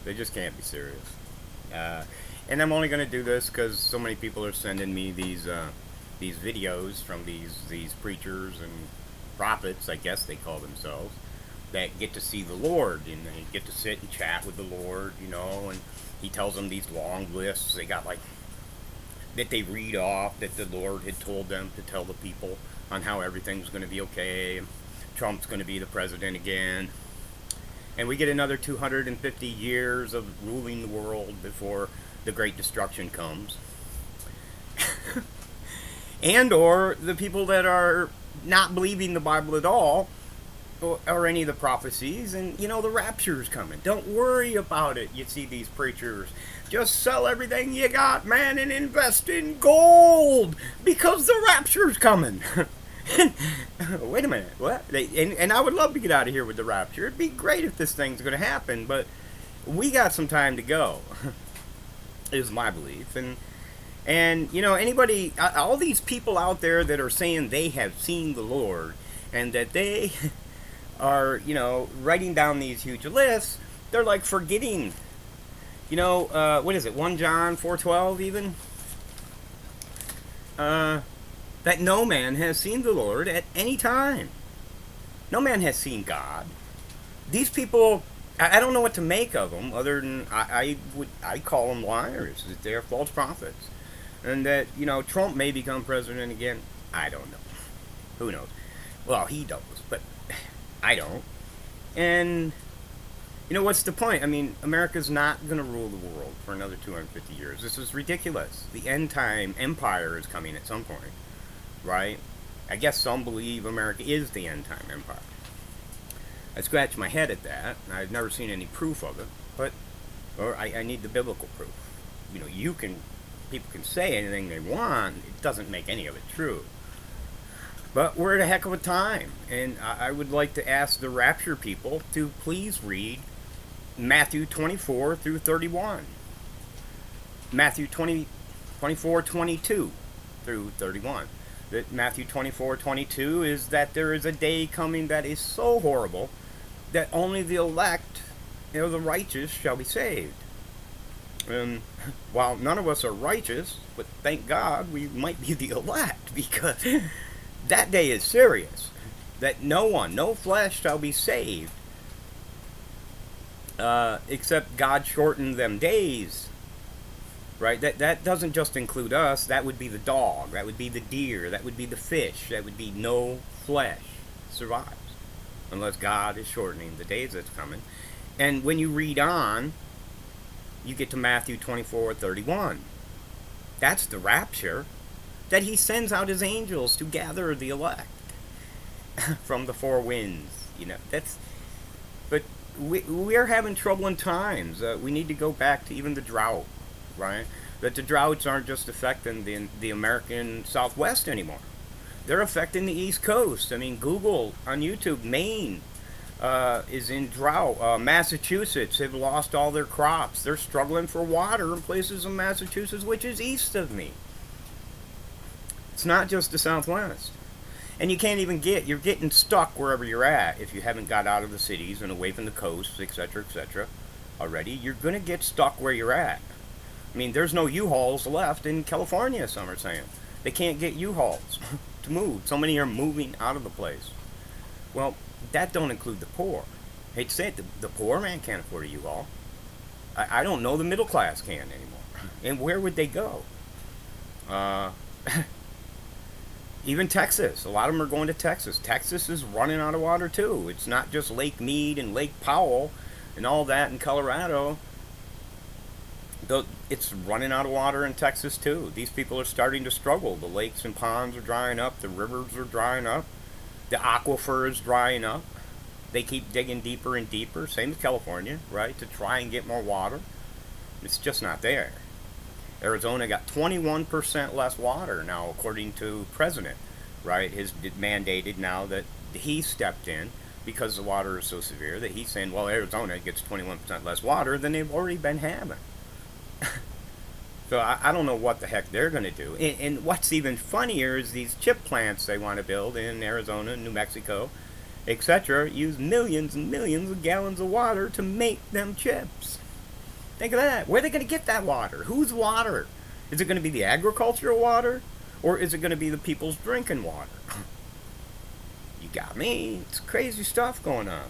They just can't be serious. Uh, and I'm only going to do this because so many people are sending me these videos from these preachers and prophets, I guess they call themselves, that get to see the Lord and they get to sit and chat with the Lord, and he tells them these long lists. They got like that they read off that the Lord had told them to tell the people on how everything's going to be okay. Trump's going to be the president again. And we get another 250 years of ruling the world before the Great Destruction comes. And or the people that are not believing the Bible at all or any of the prophecies, and the rapture's coming. Don't worry about it. You see these preachers, just sell everything you got, man, and invest in gold because the rapture's coming. Wait a minute, what? And I would love to get out of here with the rapture. It'd be great if this thing's going to happen, but we got some time to go. Is my belief. And anybody, all these people out there that are saying they have seen the Lord and that they are, writing down these huge lists, they're like forgetting, what is it, 1 John 4:12 even? That no man has seen the Lord at any time. No man has seen God. These people, I don't know what to make of them, other than I call them liars. That they're false prophets, and that Trump may become president again. I don't know. Who knows? Well, he knows, but I don't. And what's the point? I mean, America's not going to rule the world for another 250 years. This is ridiculous. The end time empire is coming at some point, right? I guess some believe America is the end time empire. I scratch my head at that. I've never seen any proof of it, but I need the biblical proof. People can say anything they want. It doesn't make any of it true. But we're at a heck of a time, and I would like to ask the rapture people to please read Matthew 24 through 31. Matthew 24, 22 through 31. That Matthew 24:22 is that there is a day coming that is so horrible that only the elect, the righteous, shall be saved. And while none of us are righteous, but thank God we might be the elect, because that day is serious. That no flesh shall be saved, except God shortened them days. Right? That doesn't just include us. That would be the dog. That would be the deer. That would be the fish. That would be no flesh survives. Unless God is shortening the days that's coming. And when you read on, you get to Matthew 24:31. That's the rapture. That he sends out his angels to gather the elect from the four winds. But we are having troubling times. We need to go back to even the drought. Right? That the droughts aren't just affecting the American Southwest anymore. They're affecting the East Coast. I mean, Google on YouTube, Maine is in drought. Massachusetts have lost all their crops. They're struggling for water in places in Massachusetts, which is east of me. It's not just the Southwest. And you're getting stuck wherever you're at if you haven't got out of the cities and away from the coasts, etc., etc. already. You're going to get stuck where you're at. I mean, there's no U-Hauls left in California, some are saying. They can't get U-Hauls to move. So many are moving out of the place. Well, that don't include the poor. I hate to say it, the poor man can't afford a U-Haul. I don't know the middle class can anymore. And where would they go? Even Texas. A lot of them are going to Texas. Texas is running out of water, too. It's not just Lake Mead and Lake Powell and all that in Colorado. It's running out of water in Texas too. These people are starting to struggle. The lakes and ponds are drying up. The rivers are drying up. The aquifer is drying up. They keep digging deeper and deeper. Same as California, right? To try and get more water. It's just not there. Arizona got 21% less water now, according to President, right? His mandated now that he stepped in because the water is so severe that he's saying, well, Arizona gets 21% less water than they've already been having. So I don't know what the heck they're going to do. And what's even funnier is these chip plants they want to build in Arizona, New Mexico, etc. use millions and millions of gallons of water to make them chips. Think of that. Where are they going to get that water? Whose water? Is it going to be the agricultural water? Or is it going to be the people's drinking water? You got me. It's crazy stuff going on.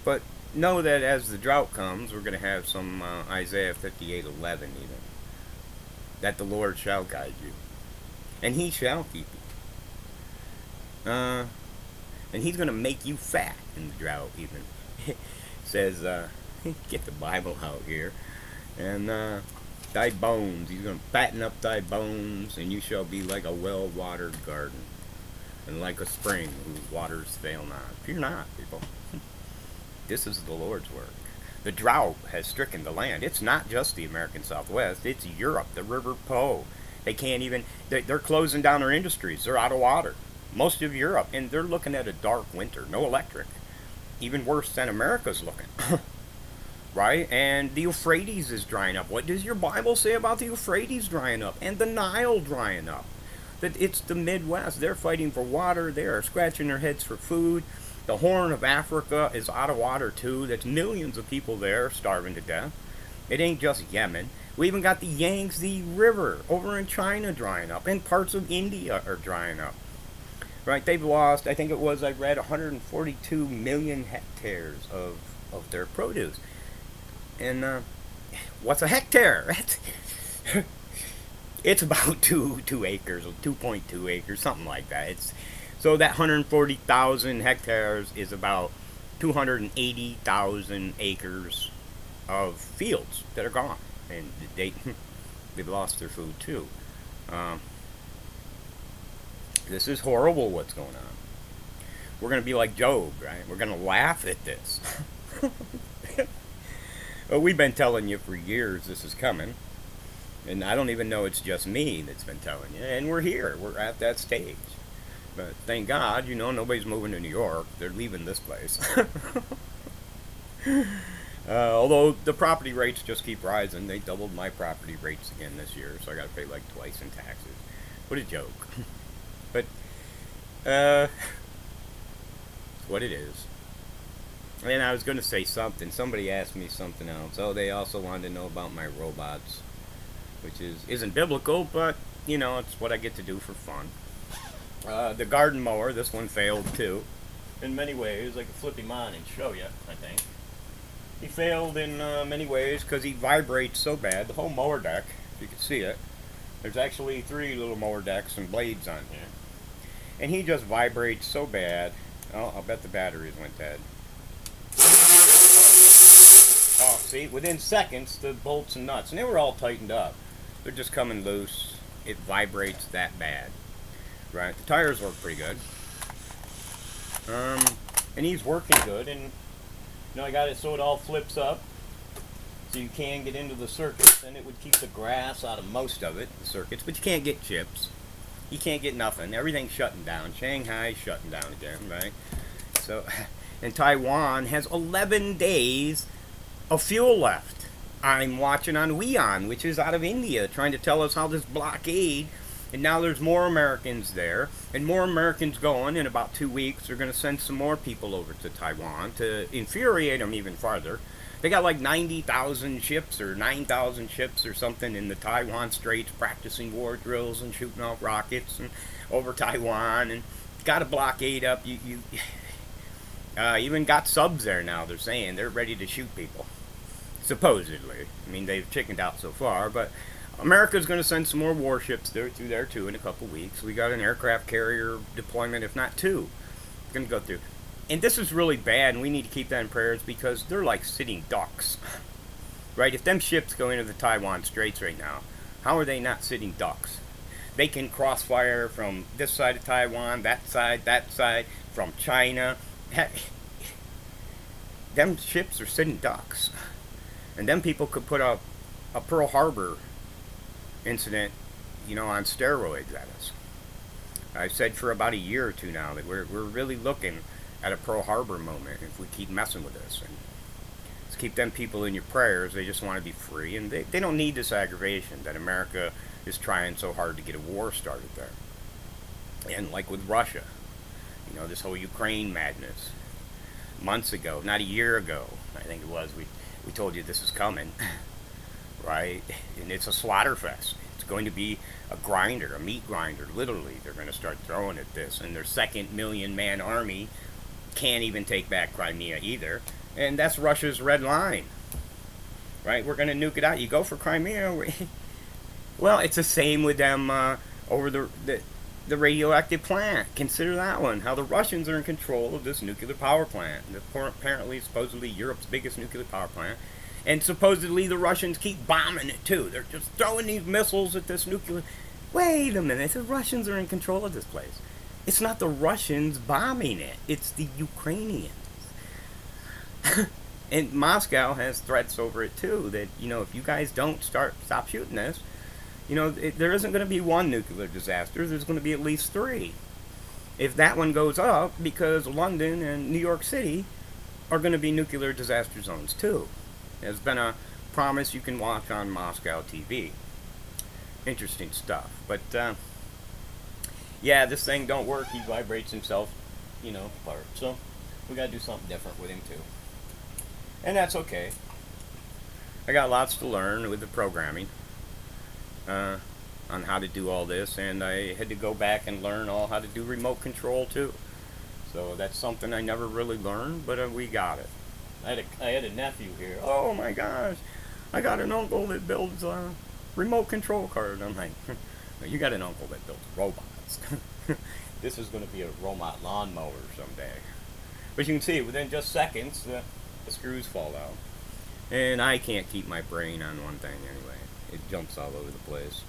But know that as the drought comes, we're going to have some Isaiah 58:11 even. That the Lord shall guide you. And he shall keep you. And he's going to make you fat in the drought even. It says, get the Bible out here. And thy bones, he's going to fatten up thy bones, and you shall be like a well-watered garden, and like a spring whose waters fail not. Fear not, people. This is the Lord's work. The drought has stricken the land. It's not just the American Southwest. It's Europe, the River Po. They can't even, they're closing down their industries. They're out of water. Most of Europe, and they're looking at a dark winter. No electric. Even worse than America's looking. Right? And the Euphrates is drying up. What does your Bible say about the Euphrates drying up? And the Nile drying up? That it's the Midwest. They're fighting for water. They are scratching their heads for food. The Horn of Africa is out of water too. There's millions of people there starving to death. It ain't just Yemen. We even got the Yangtze River over in China drying up. And parts of India are drying up. Right? They've lost, I think it was, I read, 142 million hectares of their produce. And what's a hectare? It's about 2 acres, or 2.2 acres, something like that. So that 140,000 hectares is about 280,000 acres of fields that are gone. And they've lost their food too. This is horrible what's going on. We're going to be like Job, right? We're going to laugh at this. Well, we've been telling you for years this is coming. And I don't even know it's just me that's been telling you. And we're here. We're at that stage. But thank God, nobody's moving to New York. They're leaving this place. Although the property rates just keep rising. They doubled my property rates again this year. So I got to pay like twice in taxes. What a joke. But, it's what it is. And I was going to say something. Somebody asked me something else. Oh, they also wanted to know about my robots. Which isn't biblical, but, it's what I get to do for fun. The garden mower, this one failed too. In many ways, I could flip him on and show you, I think. He failed in many ways because he vibrates so bad. The whole mower deck, if you can see it, there's actually 3 little mower decks and blades on here. And he just vibrates so bad. Oh, I'll bet the batteries went dead. Oh, see, within seconds, the bolts and nuts, and they were all tightened up. They're just coming loose. It vibrates that bad. Right, the tires work pretty good. And he's working good, and I got it so it all flips up, so you can get into the circuits, and it would keep the grass out of most of it, the circuits, but you can't get chips. You can't get nothing. Everything's shutting down. Shanghai's shutting down again, right? So, and Taiwan has 11 days of fuel left. I'm watching on WeOn, which is out of India, trying to tell us how this blockade, and now there's more Americans there, and more Americans going. In about 2 weeks, they're going to send some more people over to Taiwan to infuriate them even farther. They got like 90,000 ships or 9,000 ships or something in the Taiwan Straits practicing war drills and shooting off rockets and over Taiwan, and got a blockade up. You even got subs there now. They're saying they're ready to shoot people. Supposedly. I mean, they've chickened out so far, but America's going to send some more warships through there too in a couple weeks. We got an aircraft carrier deployment, if not 2, going to go through. And this is really bad, and we need to keep that in prayers because they're like sitting ducks. Right? If them ships go into the Taiwan Straits right now, how are they not sitting ducks? They can crossfire from this side of Taiwan, that side, from China. Heck, them ships are sitting ducks. And them people could put a Pearl Harbor incident, on steroids at us. I've said for about a year or 2 now that we're really looking at a Pearl Harbor moment if we keep messing with this. And let's keep them people in your prayers. They just want to be free, and they don't need this aggravation that America is trying so hard to get a war started there. And like with Russia, this whole Ukraine madness. Months ago, not a year ago, I think it was, We told you this is coming, right? And it's a slaughter fest. It's going to be a grinder, a meat grinder. Literally, they're going to start throwing at this. And their second million man army can't even take back Crimea either. And that's Russia's red line, right? We're going to nuke it out. You go for Crimea. Well, it's the same with them over the radioactive plant. Consider that one. How the Russians are in control of this nuclear power plant. Apparently, supposedly Europe's biggest nuclear power plant. And supposedly the Russians keep bombing it too. They're just throwing these missiles at this nuclear. Wait a minute. The Russians are in control of this place. It's not the Russians bombing it. It's the Ukrainians. And Moscow has threats over it too. That, if you guys don't stop shooting this, there isn't going to be one nuclear disaster. There's going to be at least three. If that one goes up, because London and New York City are going to be nuclear disaster zones too. There's been a promise you can watch on Moscow TV. Interesting stuff. But, yeah, this thing don't work. He vibrates himself, apart. So, we got to do something different with him too. And that's okay. I got lots to learn with the programming. On how to do all this, and I had to go back and learn all how to do remote control too. So that's something I never really learned, but we got it. I had a nephew here. Oh my gosh, I got an uncle that builds remote control cars. I'm like, you got an uncle that builds robots. This is going to be a robot lawnmower someday. But you can see, within just seconds, the screws fall out. And I can't keep my brain on one thing anyway. It jumps all over the place.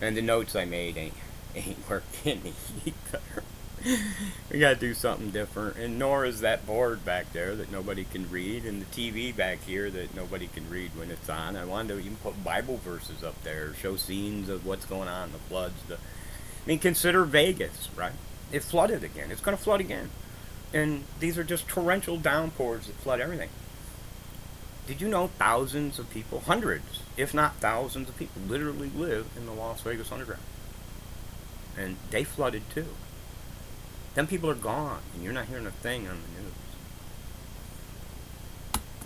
And the notes I made ain't working either. We gotta do something different. And nor is that board back there that nobody can read, and the TV back here that nobody can read when it's on. I wanted to even put Bible verses up there, show scenes of what's going on, the floods. Consider Vegas, right? It flooded again. It's gonna flood again. And these are just torrential downpours that flood everything. Did you know thousands of people, hundreds, if not thousands of people, literally live in the Las Vegas underground? And they flooded too. Them people are gone, and you're not hearing a thing on the news.